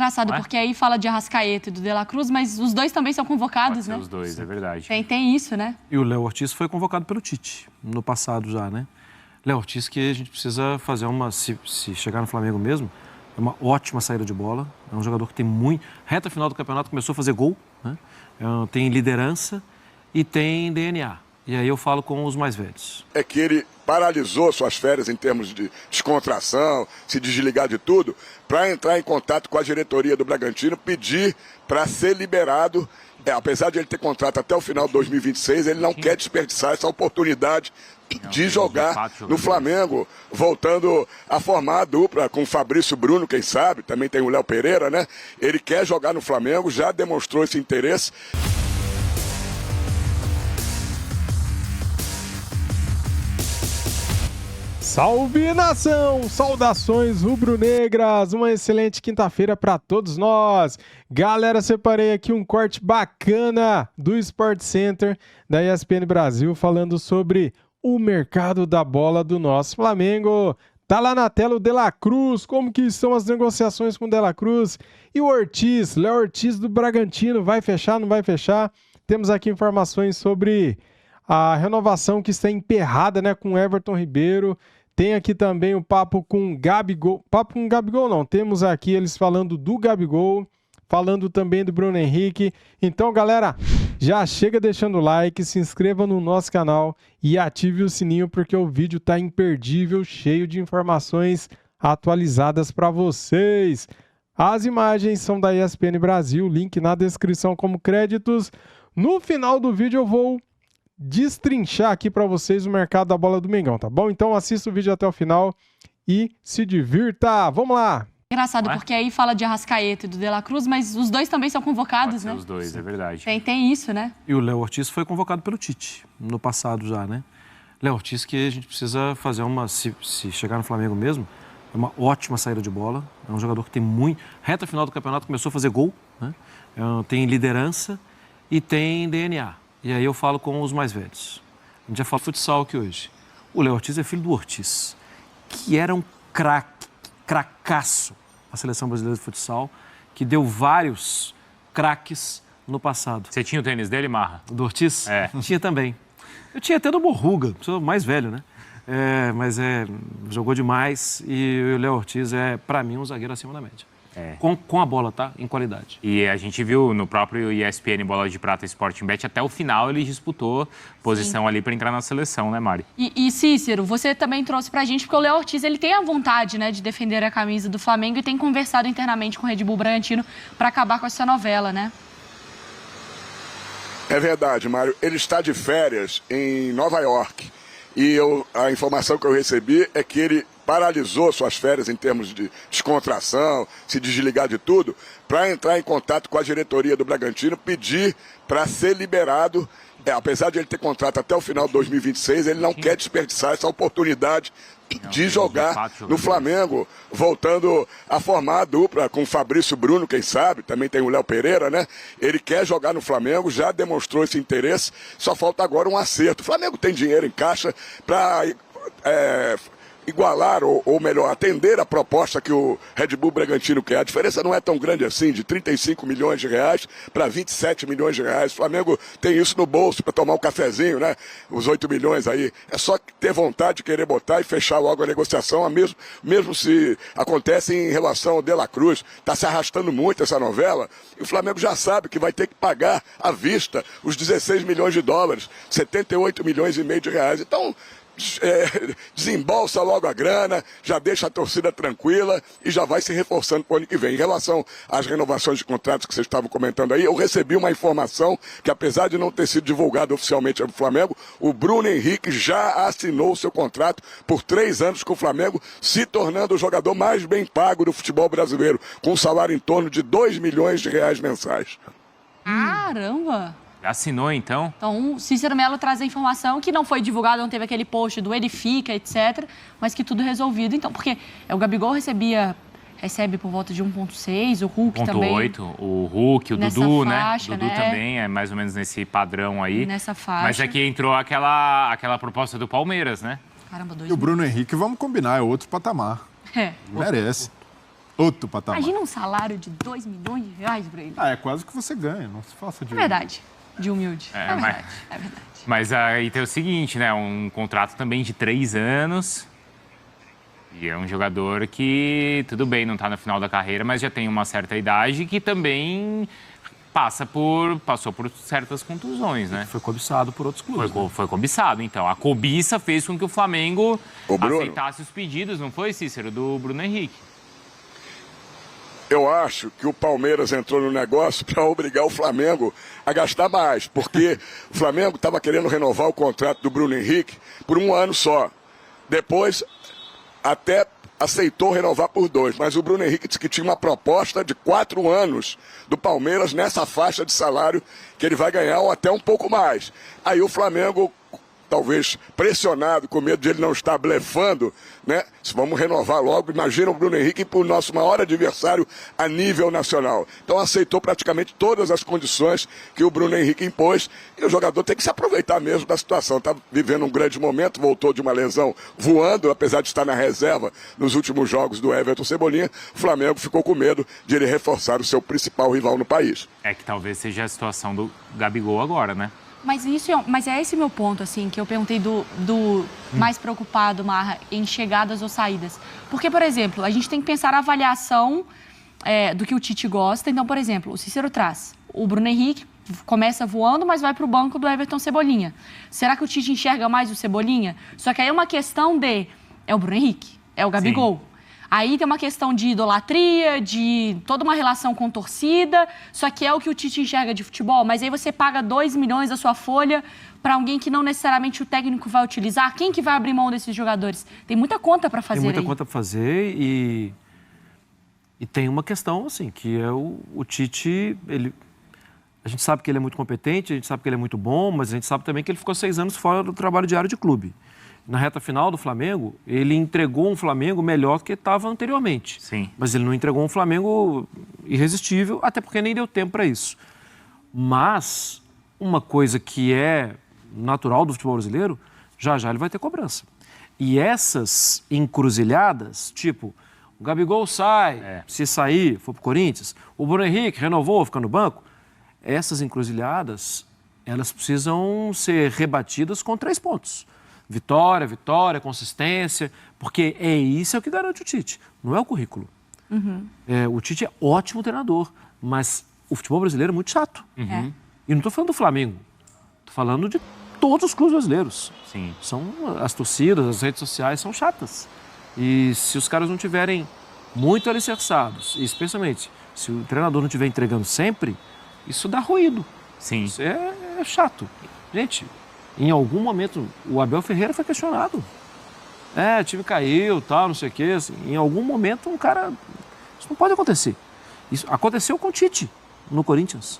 Engraçado, porque aí fala de Arrascaeta e do De La Cruz, mas os dois também são convocados, né? Os dois, é verdade. Tem isso, né? E o Léo Ortiz foi convocado pelo Tite, no passado já, né? Léo Ortiz que a gente precisa fazer se chegar no Flamengo mesmo, é uma ótima saída de bola, é um jogador que tem muito... Reta final do campeonato começou a fazer gol, né? Tem liderança e tem DNA. E aí eu falo com os mais velhos. É que ele paralisou suas férias em termos de descontração, se desligar de tudo, para entrar em contato com a diretoria do Bragantino, pedir para ser liberado. Apesar de ele ter contrato até o final de 2026, ele não quer desperdiçar essa oportunidade de jogar no Flamengo, voltando a formar a dupla com o Fabrício Bruno, quem sabe, também tem o Léo Pereira, né? Ele quer jogar no Flamengo, já demonstrou esse interesse. Salve, nação! Saudações rubro-negras! Uma excelente quinta-feira para todos nós! Galera, separei aqui um corte bacana do Sport Center da ESPN Brasil falando sobre o mercado da bola do nosso Flamengo. Tá lá na tela o De La Cruz, como que estão as negociações com o De La Cruz e o Ortiz, Léo Ortiz do Bragantino, vai fechar, não vai fechar? Temos aqui informações sobre a renovação que está emperrada, né, com Everton Ribeiro. Tem aqui também o papo com Gabigol. Papo com Gabigol não, temos aqui eles falando do Gabigol, falando também do Bruno Henrique. Então, galera, já chega deixando o like, se inscreva no nosso canal e ative o sininho porque o vídeo tá imperdível, cheio de informações atualizadas para vocês. As imagens são da ESPN Brasil, link na descrição como créditos. No final do vídeo eu vou destrinchar aqui para vocês o mercado da bola do Mengão, tá bom? Então assista o vídeo até o final e se divirta. Vamos lá! Engraçado, porque aí fala de Arrascaeta e do De La Cruz, mas os dois também são convocados, né? Os dois, é verdade. Tem isso, né? E o Léo Ortiz foi convocado pelo Tite, no passado já, né? Léo Ortiz que a gente precisa fazer se chegar no Flamengo mesmo, é uma ótima saída de bola, é um jogador que tem muito... Reta final do campeonato começou a fazer gol, né? Tem liderança e tem DNA. E aí eu falo com os mais velhos. A gente já falou de futsal aqui hoje. O Léo Ortiz é filho do Ortiz, que era um cracaço na Seleção Brasileira de Futsal, que deu vários craques no passado. Você tinha o tênis dele, Marra? Do Ortiz? É. Tinha também. Eu tinha até do Morruga, sou mais velho, né? Mas jogou demais e o Léo Ortiz é, para mim, um zagueiro acima da média. Com a bola, tá? Em qualidade. E a gente viu no próprio ESPN Bola de Prata Sporting Bet, até o final ele disputou posição ali para entrar na seleção, né, Mari? E Cícero, você também trouxe pra gente, porque o Léo Ortiz, ele tem a vontade, né, de defender a camisa do Flamengo e tem conversado internamente com o Red Bull Bragantino para acabar com essa novela, né? É verdade, Mário. Ele está de férias em Nova York. E a informação que eu recebi é que ele paralisou suas férias em termos de descontração, se desligar de tudo, para entrar em contato com a diretoria do Bragantino, pedir para ser liberado. Apesar de ele ter contrato até o final de 2026, ele não quer desperdiçar essa oportunidade de jogar no Flamengo, voltando a formar a dupla com o Fabrício Bruno, quem sabe, também tem o Léo Pereira, né? Ele quer jogar no Flamengo, já demonstrou esse interesse, só falta agora um acerto. O Flamengo tem dinheiro em caixa para igualar, ou melhor, atender a proposta que o Red Bull Bragantino quer. A diferença não é tão grande assim, de 35 milhões de reais para 27 milhões de reais. O Flamengo tem isso no bolso para tomar um cafezinho, né? Os 8 milhões aí. É só ter vontade de querer botar e fechar logo a negociação, mesmo se acontece em relação ao De La Cruz. Está se arrastando muito essa novela e o Flamengo já sabe que vai ter que pagar à vista os 16 milhões de dólares, 78 milhões e meio de reais. Então, desembolsa logo a grana, já deixa a torcida tranquila e já vai se reforçando para o ano que vem. Em relação às renovações de contratos que vocês estavam comentando aí, eu recebi uma informação que, apesar de não ter sido divulgada oficialmente no Flamengo, o Bruno Henrique já assinou o seu contrato por 3 anos com o Flamengo, se tornando o jogador mais bem pago do futebol brasileiro, com um salário em torno de 2 milhões de reais mensais. Caramba! Assinou, então? Então, o Cícero Melo traz a informação que não foi divulgado, não teve aquele post do Edifica, etc., mas que tudo resolvido. Então, porque o Gabigol recebe por volta de 1,6, o Hulk 1,8, também. O Hulk, o Dudu, faixa, né? O Dudu também é mais ou menos nesse padrão aí. Nessa faixa. Mas aqui entrou aquela proposta do Palmeiras, né? Caramba, 2 E o Bruno Henrique, vamos combinar, é outro patamar. Merece. Outro patamar. Imagina um salário de 2 milhões de reais para ele. É quase que você ganha, não se faça de... É verdade, de humilde. É, É mas- verdade, é verdade. Mas aí tem o seguinte, né? Um contrato também de 3 anos. E é um jogador que, tudo bem, não está no final da carreira, mas já tem uma certa idade que também passou por certas contusões, né? Foi cobiçado por outros clubes. Foi cobiçado, então. A cobiça fez com que o Flamengo Ô, Bruno. aceitasse os pedidos, não foi, Cícero? Do Bruno Henrique. Eu acho que o Palmeiras entrou no negócio para obrigar o Flamengo a gastar mais, porque o Flamengo estava querendo renovar o contrato do Bruno Henrique por 1 ano só. Depois, até aceitou renovar por 2, mas o Bruno Henrique disse que tinha uma proposta de 4 anos do Palmeiras nessa faixa de salário que ele vai ganhar ou até um pouco mais. Aí o Flamengo, talvez pressionado, com medo de ele não estar blefando, né? Vamos renovar logo. Imagina o Bruno Henrique para o nosso maior adversário a nível nacional. Então aceitou praticamente todas as condições que o Bruno Henrique impôs e o jogador tem que se aproveitar mesmo da situação. Está vivendo um grande momento, voltou de uma lesão voando, apesar de estar na reserva nos últimos jogos do Everton Cebolinha. O Flamengo ficou com medo de ele reforçar o seu principal rival no país. É que talvez seja a situação do Gabigol agora, né? Mas é esse meu ponto, assim, que eu perguntei do mais preocupado, Marra, em chegadas ou saídas. Porque, por exemplo, a gente tem que pensar a avaliação do que o Tite gosta. Então, por exemplo, o Cícero traz o Bruno Henrique, começa voando, mas vai para o banco do Everton Cebolinha. Será que o Tite enxerga mais o Cebolinha? Só que aí é uma questão é o Bruno Henrique, é o Gabigol. Sim. Aí tem uma questão de idolatria, de toda uma relação com torcida, só que é o que o Tite enxerga de futebol. Mas aí você paga 2 milhões da sua folha para alguém que não necessariamente o técnico vai utilizar. Quem que vai abrir mão desses jogadores? Tem muita conta para fazer. Tem muita conta para fazer e tem uma questão, assim, que é o Tite, a gente sabe que ele é muito competente, a gente sabe que ele é muito bom, mas a gente sabe também que ele ficou 6 anos fora do trabalho diário de clube. Na reta final do Flamengo, ele entregou um Flamengo melhor do que estava anteriormente. Sim. Mas ele não entregou um Flamengo irresistível, até porque nem deu tempo para isso. Mas uma coisa que é natural do futebol brasileiro, já ele vai ter cobrança. E essas encruzilhadas, tipo, o Gabigol sai, se sair, for pro Corinthians, o Bruno Henrique renovou, fica no banco, essas encruzilhadas, elas precisam ser rebatidas com 3 pontos. Vitória, consistência, porque isso é o que garante o Tite, não é o currículo. O Tite é ótimo treinador, mas o futebol brasileiro é muito chato. E não estou falando do Flamengo, estou falando de todos os clubes brasileiros. Sim. As torcidas, as redes sociais são chatas. E se os caras não tiverem muito alicerçados, e especialmente se o treinador não estiver entregando sempre, isso dá ruído. Sim. Isso é chato. Gente, em algum momento, o Abel Ferreira foi questionado. O time caiu, tal, não sei o quê. Assim, em algum momento, um cara... Isso não pode acontecer. Isso aconteceu com o Tite, no Corinthians,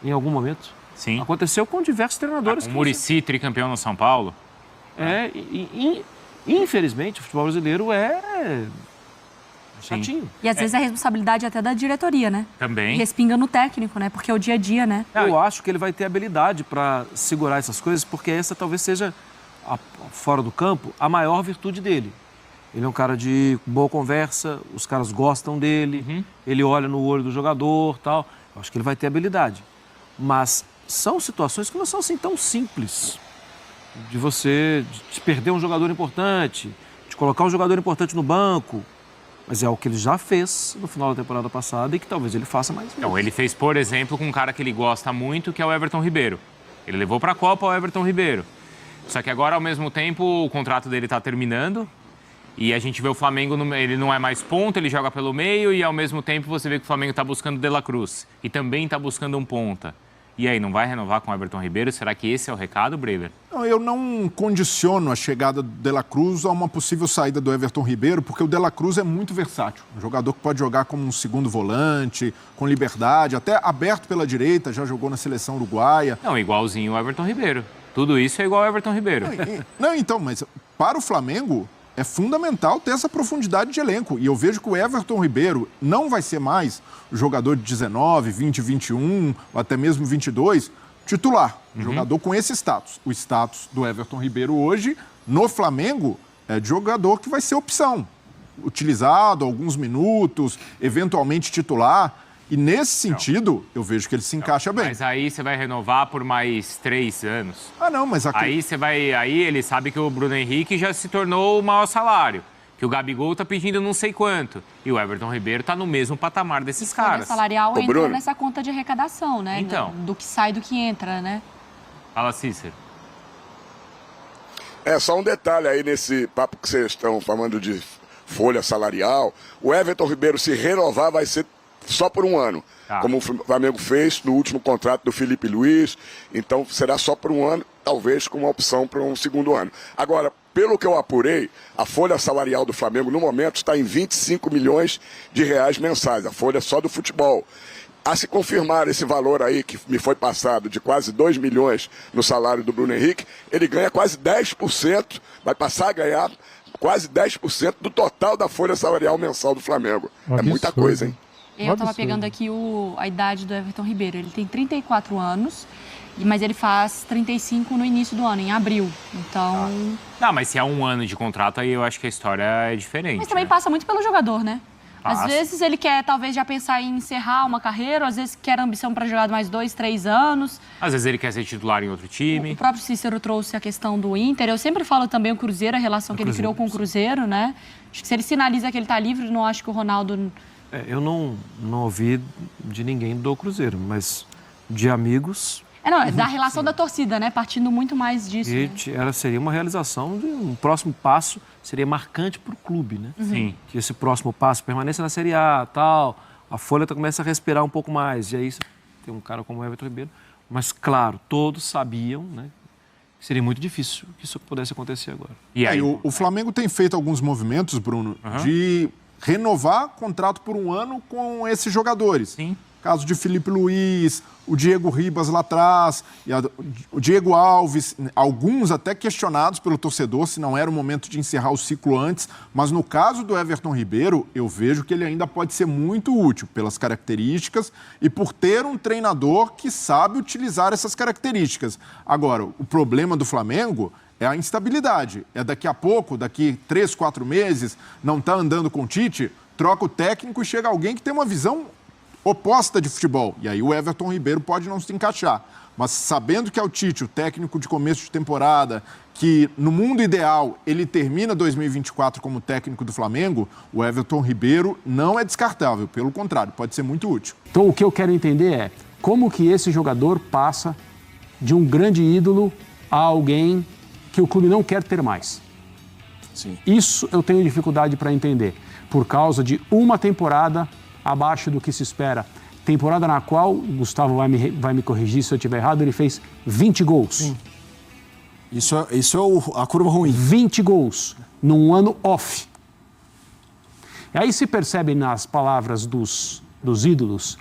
em algum momento. Sim. Aconteceu com diversos treinadores. O Muricy, tricampeão no São Paulo. Infelizmente, o futebol brasileiro é chatinho. E às vezes é responsabilidade até da diretoria, né? Também. Respinga no técnico, né? Porque é o dia a dia, né? Eu acho que ele vai ter habilidade para segurar essas coisas, porque essa talvez seja, fora do campo, a maior virtude dele. Ele é um cara de boa conversa, os caras gostam dele, ele olha no olho do jogador, tal. Eu acho que ele vai ter habilidade. Mas são situações que não são assim tão simples. De perder um jogador importante, de colocar um jogador importante no banco. Mas é o que ele já fez no final da temporada passada e que talvez ele faça mais vezes. Então, ele fez, por exemplo, com um cara que ele gosta muito, que é o Everton Ribeiro. Ele levou para a Copa o Everton Ribeiro. Só que agora, ao mesmo tempo, o contrato dele está terminando e a gente vê o Flamengo, ele não é mais ponta, ele joga pelo meio e, ao mesmo tempo, você vê que o Flamengo está buscando De La Cruz e também está buscando um ponta. E aí, não vai renovar com o Everton Ribeiro? Será que esse é o recado, Breler? Não, eu não condiciono a chegada do De La Cruz a uma possível saída do Everton Ribeiro, porque o De La Cruz é muito versátil. Um jogador que pode jogar como um segundo volante, com liberdade, até aberto pela direita, já jogou na seleção uruguaia. Não, igualzinho o Everton Ribeiro. Tudo isso é igual ao Everton Ribeiro. Não, então, mas para o Flamengo é fundamental ter essa profundidade de elenco. E eu vejo que o Everton Ribeiro não vai ser mais o jogador de 19, 20, 21, ou até mesmo 22, titular. Jogador com esse status. O status do Everton Ribeiro hoje, no Flamengo, é de jogador que vai ser opção. utilizado alguns minutos, eventualmente titular. E nesse sentido, eu vejo que ele se encaixa bem. Mas aí você vai renovar por mais 3 anos. Não, mas aqui... Aí ele sabe que o Bruno Henrique já se tornou o maior salário. Que o Gabigol tá pedindo não sei quanto. E o Everton Ribeiro tá no mesmo patamar desses caras. O salarial entra Bruno. nessa conta de arrecadação, né? Então. Do que sai, do que entra, né? Fala, Cícero. Só um detalhe aí nesse papo que vocês estão falando de folha salarial. O Everton Ribeiro, se renovar, vai ser só por um ano. Tá. Como o Flamengo fez no último contrato do Felipe Luiz. Então será só por um ano, talvez com uma opção para um segundo ano. Agora, pelo que eu apurei, a folha salarial do Flamengo no momento está em 25 milhões de reais mensais. A folha só do futebol. A se confirmar esse valor aí que me foi passado de quase 2 milhões no salário do Bruno Henrique, ele ganha quase 10%, vai passar a ganhar quase 10% do total da folha salarial mensal do Flamengo. É muita coisa, hein? Eu estava pegando aqui a idade do Everton Ribeiro. Ele tem 34 anos, mas ele faz 35 no início do ano, em abril. Então... Não, mas se é um ano de contrato, aí eu acho que a história é diferente. Mas também né? passa muito pelo jogador, né? Passa. Às vezes ele quer, talvez, já pensar em encerrar uma carreira, às vezes quer ambição para jogar mais 2, 3 anos. Às vezes ele quer ser titular em outro time. O próprio Cícero trouxe a questão do Inter. Eu sempre falo também o Cruzeiro, a relação que ele criou com o Cruzeiro, né? Acho que se ele sinaliza que ele está livre, não acho que o Ronaldo... Eu não ouvi de ninguém do Cruzeiro, mas de amigos. É da relação da torcida, né? Partindo muito mais disso. E Né? seria uma realização de um próximo passo, seria marcante para o clube, né? Sim. Que esse próximo passo, permanência na Série A, tal, a folha começa a respirar um pouco mais. E aí você tem um cara como o Everton Ribeiro. Mas, claro, todos sabiam, né? Que seria muito difícil que isso pudesse acontecer agora. E aí, O Flamengo tem feito alguns movimentos, Bruno, de renovar contrato por um ano com esses jogadores. Sim. Caso de Felipe Luiz, o Diego Ribas lá atrás, o Diego Alves, alguns até questionados pelo torcedor se não era o momento de encerrar o ciclo antes, mas no caso do Everton Ribeiro, eu vejo que ele ainda pode ser muito útil pelas características e por ter um treinador que sabe utilizar essas características. Agora, o problema do Flamengo é a instabilidade. É daqui a pouco, daqui 3, 4 meses, não está andando com o Tite, troca o técnico e chega alguém que tem uma visão oposta de futebol. E aí o Everton Ribeiro pode não se encaixar. Mas sabendo que é o Tite, o técnico de começo de temporada, que no mundo ideal ele termina 2024 como técnico do Flamengo, o Everton Ribeiro não é descartável. Pelo contrário, pode ser muito útil. Então o que eu quero entender é como que esse jogador passa de um grande ídolo a alguém que o clube não quer ter mais. Sim. Isso eu tenho dificuldade para entender, por causa de uma temporada abaixo do que se espera. Temporada na qual, o Gustavo vai me corrigir se eu estiver errado, ele fez 20 gols. Sim. Isso é a curva ruim. 20 gols num ano off. E aí se percebe nas palavras dos ídolos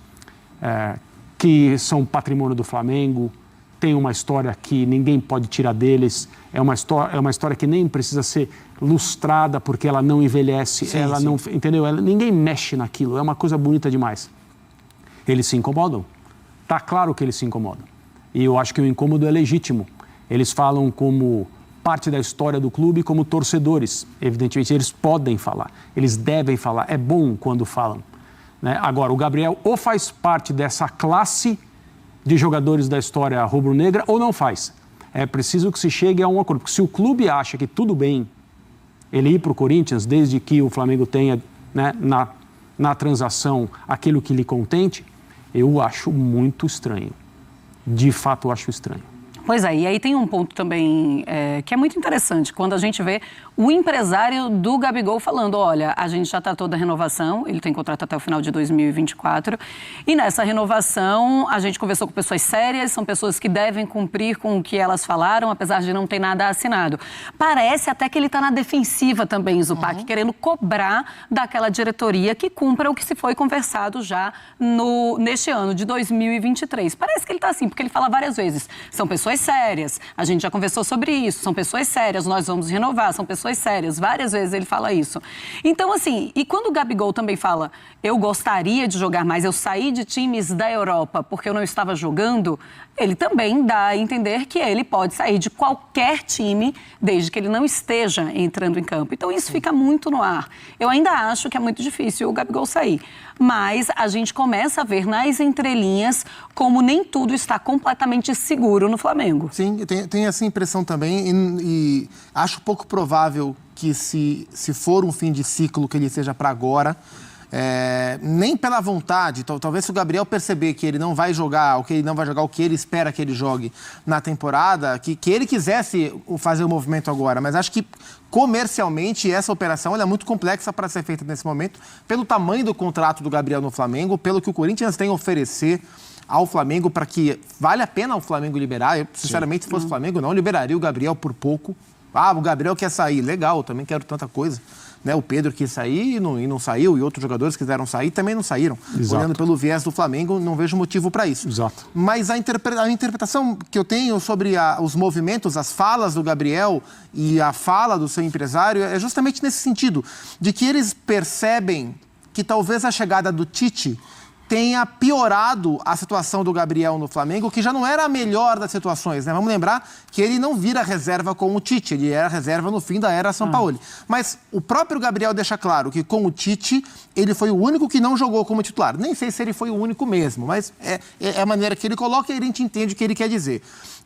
que são patrimônio do Flamengo, tem uma história que ninguém pode tirar deles, é uma história que nem precisa ser lustrada porque ela não envelhece, não, entendeu? Ninguém mexe naquilo, é uma coisa bonita demais. Eles se incomodam, tá claro que eles se incomodam. E eu acho que o incômodo é legítimo. Eles falam como parte da história do clube, como torcedores. Evidentemente, eles podem falar, eles devem falar, é bom quando falam. Né? Agora, o Gabriel ou faz parte dessa classe de jogadores da história rubro-negra ou não faz. É preciso que se chegue a um acordo. Porque se o clube acha que tudo bem ele ir para o Corinthians, desde que o Flamengo tenha, né, na transação aquilo que lhe contente, eu acho muito estranho. De fato, eu acho estranho. Pois é, e aí tem um ponto também que é muito interessante, quando a gente vê o empresário do Gabigol falando, olha, a gente já tratou da renovação, ele tem contrato até o final de 2024, e nessa renovação a gente conversou com pessoas sérias, são pessoas que devem cumprir com o que elas falaram, apesar de não ter nada assinado. Parece até que ele está na defensiva também, Zupac, querendo cobrar daquela diretoria que cumpra o que se foi conversado já neste ano de 2023. Parece que ele está assim, porque ele fala várias vezes, são pessoas pessoas sérias. A gente já conversou sobre isso. São pessoas sérias, nós vamos renovar, são pessoas sérias. Várias vezes ele fala isso. Então, assim, e quando o Gabigol também fala, eu gostaria de jogar mais, eu saí de times da Europa porque eu não estava jogando, ele também dá a entender que ele pode sair de qualquer time, desde que ele não esteja entrando em campo. Então, isso fica muito no ar. Eu ainda acho que é muito difícil o Gabigol sair. Mas a gente começa a ver nas entrelinhas como nem tudo está completamente seguro no Flamengo. Sim, eu tenho essa impressão também e acho pouco provável que se for um fim de ciclo, que ele seja para agora. Nem pela vontade, talvez se o Gabriel perceber que ele não vai jogar, o que ele espera que ele jogue na temporada, que ele quisesse fazer o movimento agora, mas acho que comercialmente essa operação ela é muito complexa para ser feita nesse momento, pelo tamanho do contrato do Gabriel no Flamengo, pelo que o Corinthians tem a oferecer ao Flamengo, para que vale a pena o Flamengo liberar. Eu, sinceramente, se fosse o Flamengo, não liberaria o Gabriel por pouco. O Gabriel quer sair, legal, eu também quero tanta coisa. Né, o Pedro quis sair e não saiu, e outros jogadores quiseram sair também não saíram. Exato. Olhando pelo viés do Flamengo, não vejo motivo para isso. Exato. Mas a interpretação que eu tenho sobre os movimentos, as falas do Gabriel e a fala do seu empresário é justamente nesse sentido, de que eles percebem que talvez a chegada do Tite tenha piorado a situação do Gabriel no Flamengo, que já não era a melhor das situações, né? Vamos lembrar que ele não vira reserva com o Tite, ele era reserva no fim da era Sampaoli. Mas o próprio Gabriel deixa claro que com o Tite, ele foi o único que não jogou como titular. Nem sei se ele foi o único mesmo, mas é a maneira que ele coloca e a gente entende o que ele quer dizer.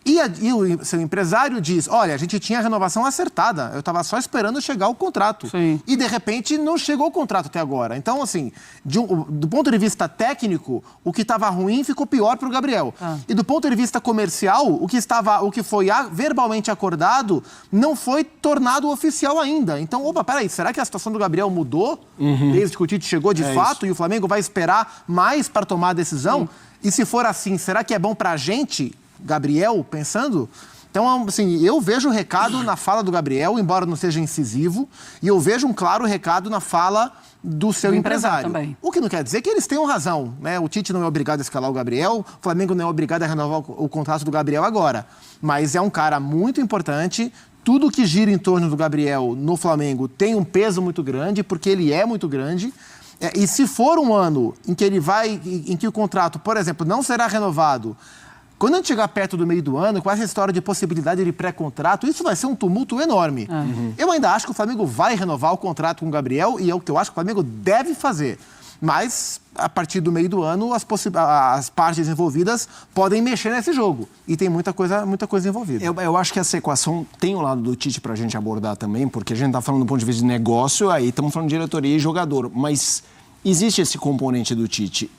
E o seu empresário diz, olha, a gente tinha a renovação acertada, eu estava só esperando chegar o contrato. Sim. E, de repente, não chegou o contrato até agora. Então, assim, do ponto de vista técnico, o que estava ruim ficou pior para o Gabriel. E do ponto de vista comercial, o que foi verbalmente acordado não foi tornado oficial ainda. Então, peraí, será que a situação do Gabriel mudou desde que o Tite chegou de fato? E o Flamengo vai esperar mais para tomar a decisão? E se for assim, será que é bom para a gente, Gabriel, pensando? Então, assim, eu vejo o recado na fala do Gabriel, embora não seja incisivo, e eu vejo um claro recado na fala do seu empresário. Também. O que não quer dizer que eles tenham razão, né? O Tite não é obrigado a escalar o Gabriel, o Flamengo não é obrigado a renovar o contrato do Gabriel agora. Mas é um cara muito importante. Tudo que gira em torno do Gabriel no Flamengo tem um peso muito grande, porque ele é muito grande. E se for um ano em que o contrato, por exemplo, não será renovado, quando a gente chegar perto do meio do ano, com essa história de possibilidade de pré-contrato, isso vai ser um tumulto enorme. Eu ainda acho que o Flamengo vai renovar o contrato com o Gabriel e é o que eu acho que o Flamengo deve fazer. Mas, a partir do meio do ano, as partes envolvidas podem mexer nesse jogo. E tem muita coisa envolvida. Eu acho que essa equação tem o lado do Tite para a gente abordar também, porque a gente está falando do ponto de vista de negócio, aí estamos falando de diretoria e jogador. Mas existe esse componente do Tite.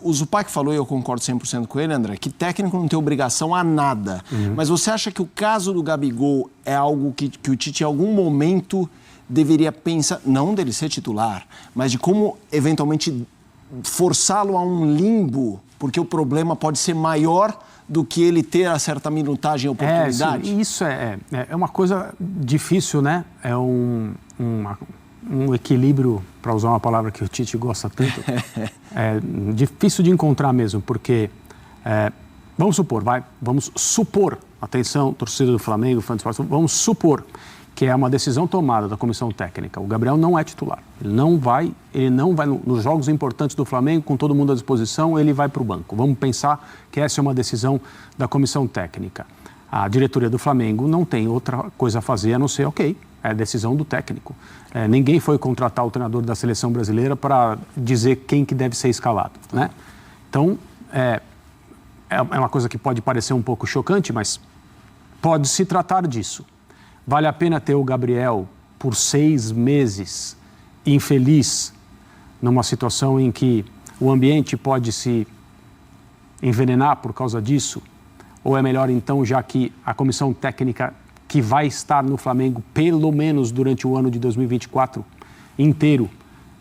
O Zupac falou, e eu concordo 100% com ele, André, que técnico não tem obrigação a nada. Mas você acha que o caso do Gabigol é algo que o Tite, em algum momento, deveria pensar, não dele ser titular, mas de como, eventualmente, forçá-lo a um limbo, porque o problema pode ser maior do que ele ter a certa minutagem e oportunidade? Sim, isso é uma coisa difícil, né? É um equilíbrio, para usar uma palavra que o Tite gosta tanto, é difícil de encontrar mesmo, porque vamos supor, atenção, torcida do Flamengo, fã de esporte, vamos supor que é uma decisão tomada da comissão técnica. O Gabriel não é titular, ele não vai nos jogos importantes do Flamengo, com todo mundo à disposição, ele vai para o banco. Vamos pensar que essa é uma decisão da comissão técnica. A diretoria do Flamengo não tem outra coisa a fazer a não ser, é a decisão do técnico. Ninguém foi contratar o treinador da seleção brasileira para dizer quem que deve ser escalado, né? Então, é uma coisa que pode parecer um pouco chocante, mas pode se tratar disso. Vale a pena ter o Gabriel por 6 meses infeliz, numa situação em que o ambiente pode se envenenar por causa disso? Ou é melhor, então, já que a comissão técnica que vai estar no Flamengo, pelo menos durante o ano de 2024 inteiro,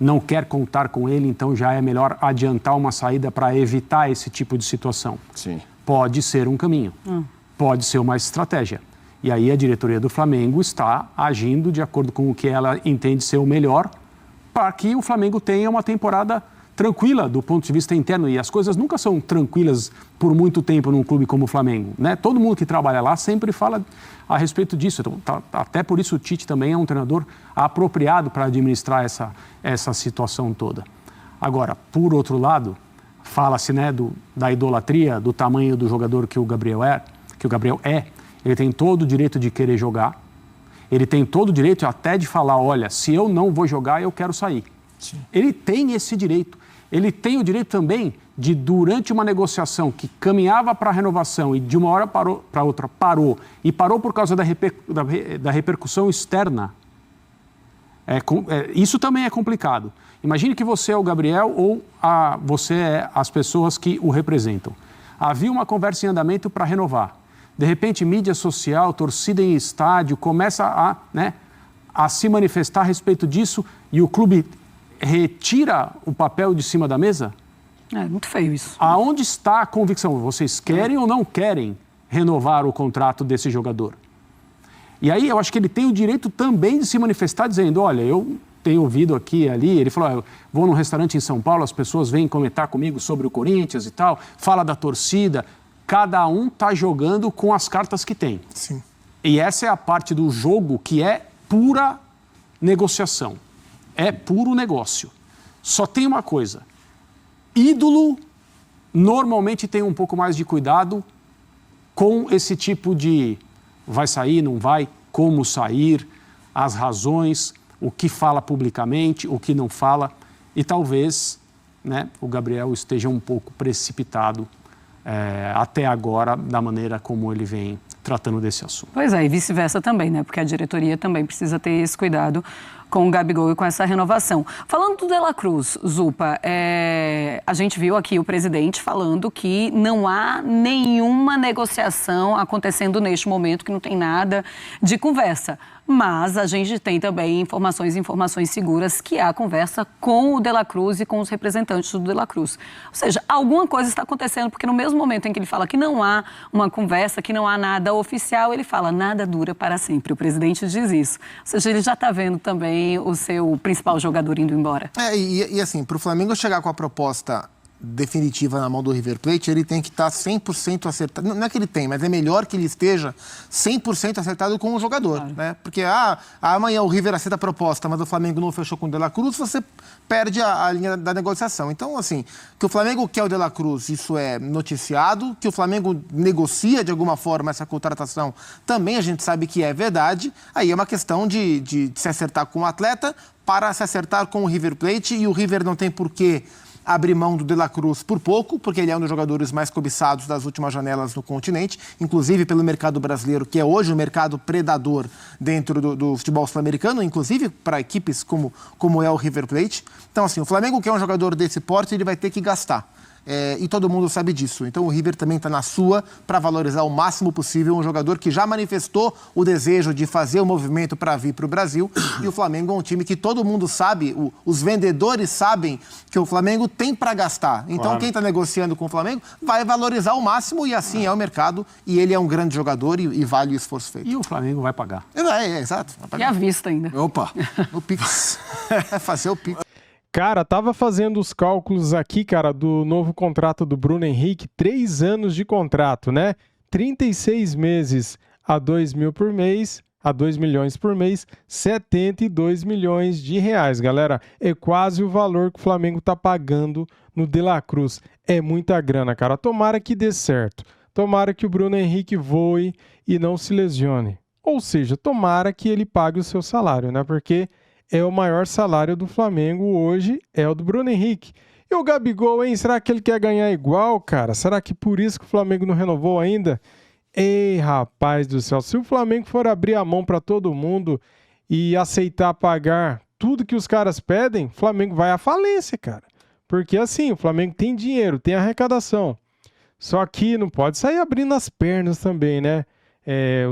não quer contar com ele, então já é melhor adiantar uma saída para evitar esse tipo de situação? Sim. Pode ser um caminho, pode ser uma estratégia. E aí a diretoria do Flamengo está agindo de acordo com o que ela entende ser o melhor para que o Flamengo tenha uma temporada tranquila do ponto de vista interno, e as coisas nunca são tranquilas por muito tempo num clube como o Flamengo, né? Todo mundo que trabalha lá sempre fala a respeito disso. Então, até por isso o Tite também é um treinador apropriado para administrar essa situação toda. Agora, por outro lado, fala-se, né, da idolatria, do tamanho do jogador que o Gabriel é. Ele tem todo o direito de querer jogar. Ele tem todo o direito até de falar, olha, se eu não vou jogar, eu quero sair. Sim. Ele tem esse direito. Ele tem o direito também de, durante uma negociação que caminhava para a renovação e de uma hora para outra parou, e parou por causa da repercussão externa, isso também é complicado. Imagine que você é o Gabriel ou você é as pessoas que o representam. Havia uma conversa em andamento para renovar. De repente, mídia social, torcida em estádio, começa a se manifestar a respeito disso e o clube retira o papel de cima da mesa? É muito feio isso. Aonde está a convicção? Vocês querem ou não querem renovar o contrato desse jogador? E aí eu acho que ele tem o direito também de se manifestar dizendo, olha, eu tenho ouvido aqui e ali, ele falou, eu vou num restaurante em São Paulo, as pessoas vêm comentar comigo sobre o Corinthians e tal, fala da torcida, cada um está jogando com as cartas que tem. Sim. E essa é a parte do jogo que é pura negociação. É puro negócio. Só tem uma coisa. Ídolo normalmente tem um pouco mais de cuidado com esse tipo de vai sair, não vai, como sair, as razões, o que fala publicamente, o que não fala. E talvez, né, o Gabriel esteja um pouco precipitado até agora da maneira como ele vem tratando desse assunto. Pois é, e vice-versa também, né? Porque a diretoria também precisa ter esse cuidado com o Gabigol e com essa renovação. Falando do De La Cruz, Zupa, a gente viu aqui o presidente falando que não há nenhuma negociação acontecendo neste momento, que não tem nada de conversa. Mas a gente tem também informações seguras que há conversa com o De La Cruz e com os representantes do De La Cruz. Ou seja, alguma coisa está acontecendo, porque no mesmo momento em que ele fala que não há uma conversa, que não há nada oficial, ele fala, nada dura para sempre. O presidente diz isso. Ou seja, ele já está vendo também o seu principal jogador indo embora. E assim, para o Flamengo chegar com a proposta definitiva na mão do River Plate, ele tem que estar 100% acertado. Não é que ele tem, mas é melhor que ele esteja 100% acertado com o jogador, claro, né? Porque amanhã o River aceita a proposta, mas o Flamengo não fechou com o De La Cruz, você perde a linha da negociação. Então, assim, que o Flamengo quer o De La Cruz, isso é noticiado, que o Flamengo negocia de alguma forma essa contratação, também a gente sabe que é verdade. Aí é uma questão de se acertar com o atleta para se acertar com o River Plate, e o River não tem por que abrir mão do De La Cruz por pouco, porque ele é um dos jogadores mais cobiçados das últimas janelas no continente, inclusive pelo mercado brasileiro, que é hoje o mercado predador dentro do futebol sul-americano, inclusive para equipes como é o River Plate. Então, assim, o Flamengo, que é um jogador desse porte, ele vai ter que gastar. E todo mundo sabe disso. Então o River também está na sua para valorizar o máximo possível um jogador que já manifestou o desejo de fazer o movimento para vir para o Brasil. E o Flamengo é um time que todo mundo sabe, os vendedores sabem que o Flamengo tem para gastar. Então claro, quem está negociando com o Flamengo vai valorizar o máximo, e assim é o mercado. E ele é um grande jogador e vale o esforço feito. E o Flamengo vai pagar. Exato. Vai pagar. E à vista ainda. Opa, no Pix. Vai fazer o Pix. Cara, tava fazendo os cálculos aqui, cara, do novo contrato do Bruno Henrique, 3 anos de contrato, né? 36 meses a 2 mil por mês, a 2 milhões por mês, 72 milhões de reais, galera. É quase o valor que o Flamengo tá pagando no De La Cruz. É muita grana, cara. Tomara que dê certo. Tomara que o Bruno Henrique voe e não se lesione. Ou seja, tomara que ele pague o seu salário, né? Porque é o maior salário do Flamengo hoje, é o do Bruno Henrique. E o Gabigol, hein? Será que ele quer ganhar igual, cara? Será que por isso que o Flamengo não renovou ainda? Ei, rapaz do céu, se o Flamengo for abrir a mão para todo mundo e aceitar pagar tudo que os caras pedem, o Flamengo vai à falência, cara. Porque assim, o Flamengo tem dinheiro, tem arrecadação. Só que não pode sair abrindo as pernas também, né?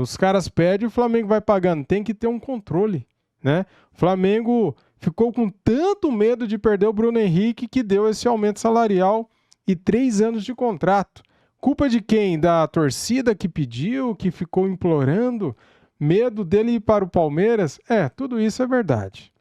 Os caras pedem, o Flamengo vai pagando. Tem que ter um controle, né? O Flamengo ficou com tanto medo de perder o Bruno Henrique que deu esse aumento salarial e 3 anos de contrato. Culpa de quem? Da torcida que pediu, que ficou implorando? Medo dele ir para o Palmeiras? Tudo isso é verdade.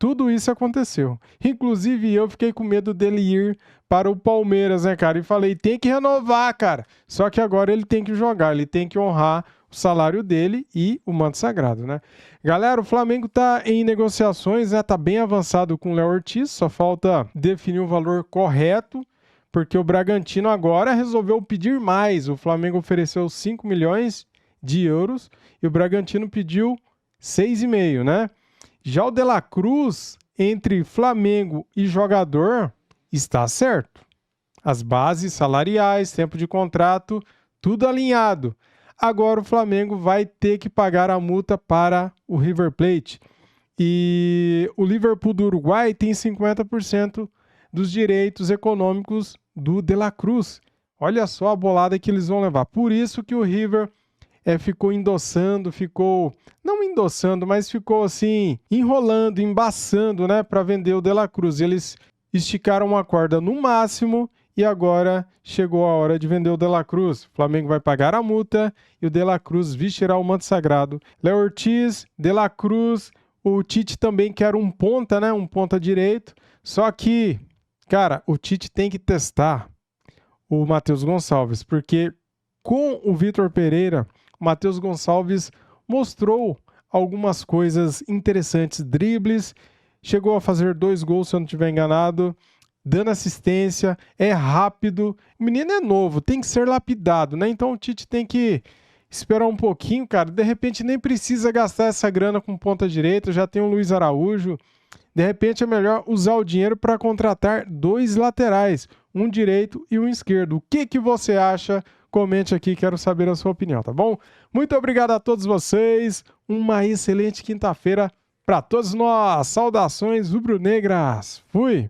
tudo isso aconteceu. Inclusive, eu fiquei com medo dele ir para o Palmeiras, né, cara? E falei, tem que renovar, cara. Só que agora ele tem que jogar, ele tem que honrar o salário dele e o manto sagrado, né? Galera, o Flamengo tá em negociações, né? Tá bem avançado com o Léo Ortiz, só falta definir o valor correto, porque o Bragantino agora resolveu pedir mais. O Flamengo ofereceu 5 milhões de euros e o Bragantino pediu 6,5, né? Já o De La Cruz, entre Flamengo e jogador, está certo. As bases salariais, tempo de contrato, tudo alinhado. Agora o Flamengo vai ter que pagar a multa para o River Plate. E o Liverpool do Uruguai tem 50% dos direitos econômicos do De La Cruz. Olha só a bolada que eles vão levar. Por isso que o River ficou endossando, não endossando, mas ficou assim, enrolando, embaçando, né, para vender o De La Cruz. Eles esticaram a corda no máximo e agora chegou a hora de vender o De La Cruz. O Flamengo vai pagar a multa e o De La Cruz vestirá o manto sagrado. Léo Ortiz, De La Cruz, o Tite também quer um ponta, né, um ponta direito. Só que, cara, o Tite tem que testar o Matheus Gonçalves, porque com o Vitor Pereira, o Matheus Gonçalves mostrou algumas coisas interessantes, dribles, chegou a fazer 2 gols, se eu não estiver enganado, dando assistência, é rápido, o menino é novo, tem que ser lapidado, né? Então o Tite tem que esperar um pouquinho, cara, de repente nem precisa gastar essa grana com ponta direita, já tem o Luiz Araújo, de repente é melhor usar o dinheiro para contratar 2 laterais, um direito e um esquerdo. O que você acha? Comente aqui, quero saber a sua opinião, tá bom? Muito obrigado a todos vocês, uma excelente quinta-feira para todos nós. Saudações rubro-negras. Fui!